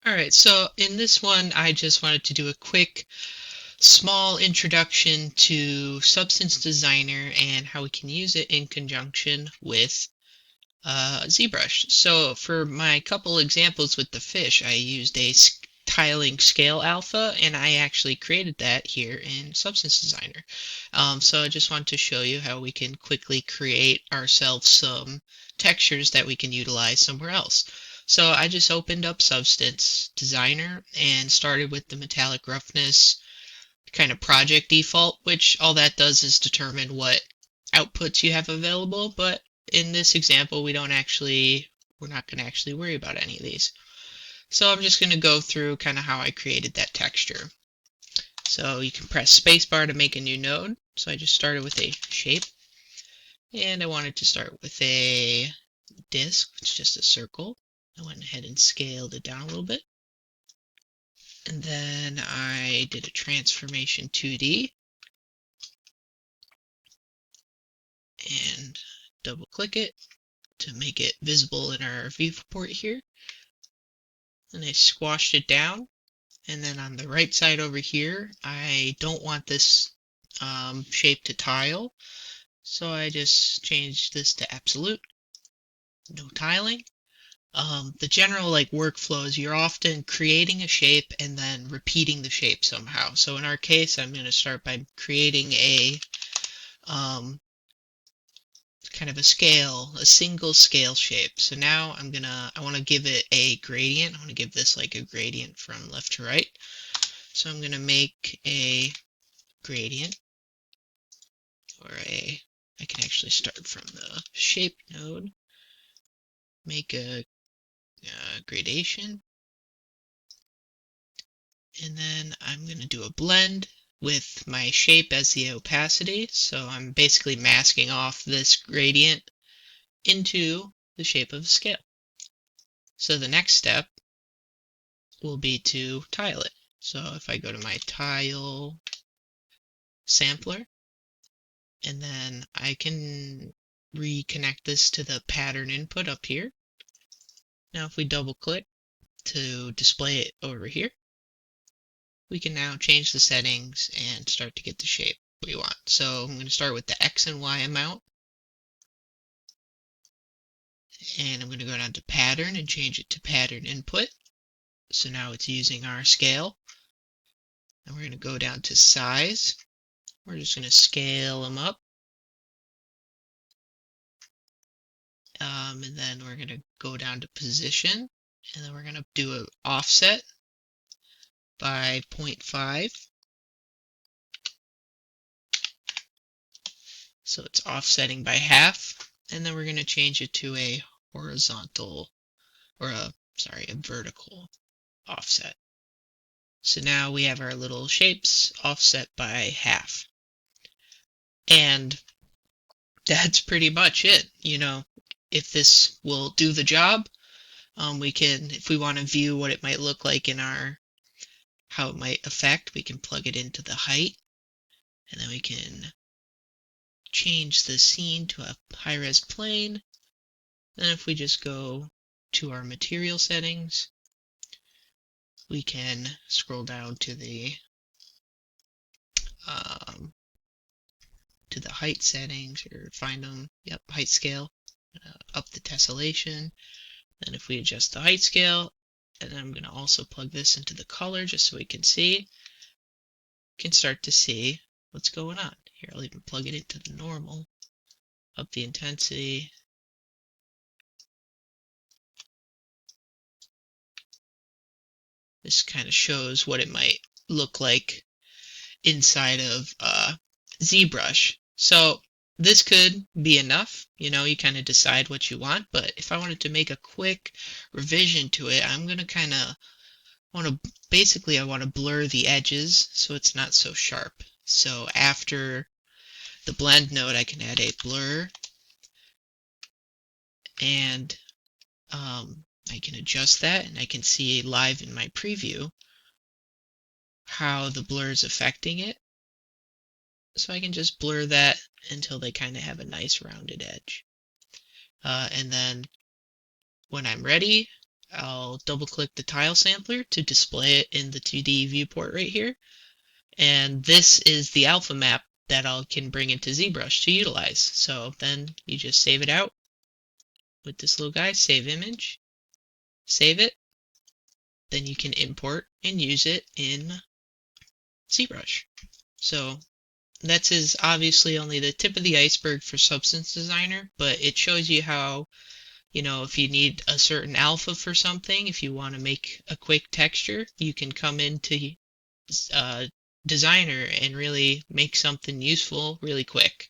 All right, so in this one, I just wanted to do a quick, small introduction to Substance Designer and how we can use it in conjunction with ZBrush. So for my couple examples with the fish, I used a tiling scale alpha, and I actually created that here in Substance Designer. So I just want to show you how we can quickly create ourselves some textures that we can utilize somewhere else. So I just opened up Substance Designer and started with the metallic roughness kind of project default, which all that does is determine what outputs you have available. But in this example, we're not going to actually worry about any of these. So I'm just going to go through kind of how I created that texture. So you can press spacebar to make a new node. So I just started with a shape, and I wanted to start with a disk, which is just a circle. I went ahead and scaled it down a little bit. And then I did a transformation 2D and double click it to make it visible in our viewport here. And I squashed it down. And then on the right side over here, I don't want this shape to tile. So I just changed this to absolute, no tiling. The general workflow is you're often creating a shape and then repeating the shape somehow. So in our case, I'm going to start by creating a um, kind of a single scale shape. So now I want to give it a gradient. I want to give this like a gradient from left to right. So I'm going to make a gradient, I can actually start from the shape node, make a gradation, and then I'm going to do a blend with my shape as the opacity. So I'm basically masking off this gradient into the shape of a scale. So the next step will be to tile it. So if I go to my tile sampler, and then I can reconnect this to the pattern input up here. Now if we double click to display it over here, we can now change the settings and start to get the shape we want. So I'm going to start with the X and Y amount, and I'm going to go down to pattern and change it to pattern input. So now it's using our scale. And we're going to go down to size. We're just going to scale them up. And then we're going to go down to position, and then we're going to do an offset by 0.5. So it's offsetting by half, and then we're going to change it to a horizontal, or a vertical offset. So now we have our little shapes offset by half. And that's pretty much it. If this will do the job, we can, if we want to view what it might look like how it might affect, we can plug it into the height, and then we can change the scene to a high-res plane. Then if we just go to our material settings, we can scroll down to the height settings, or find them. Yep, height scale, up the tessellation. Then if we adjust the height scale, and then I'm going to also plug this into the color just so we can start to see what's going on. Here, I'll even plug it into the normal, up the intensity. This kind of shows what it might look like inside of ZBrush. So this could be enough. You kind of decide what you want, but if I wanted to make a quick revision to it, I'm going to kind of I want to blur the edges so it's not so sharp. So after the blend node, I can add a blur, and I can adjust that, and I can see live in my preview how the blur is affecting it. So I can just blur that until they kind of have a nice rounded edge. And then when I'm ready, I'll double click the tile sampler to display it in the 2D viewport right here. And this is the alpha map that I can bring into ZBrush to utilize. So then you just save it out with this little guy, save image, save it. Then you can import and use it in ZBrush. So that's is obviously only the tip of the iceberg for Substance Designer, but it shows you how, if you need a certain alpha for something, if you want to make a quick texture, you can come into uh, Designer and really make something useful really quick.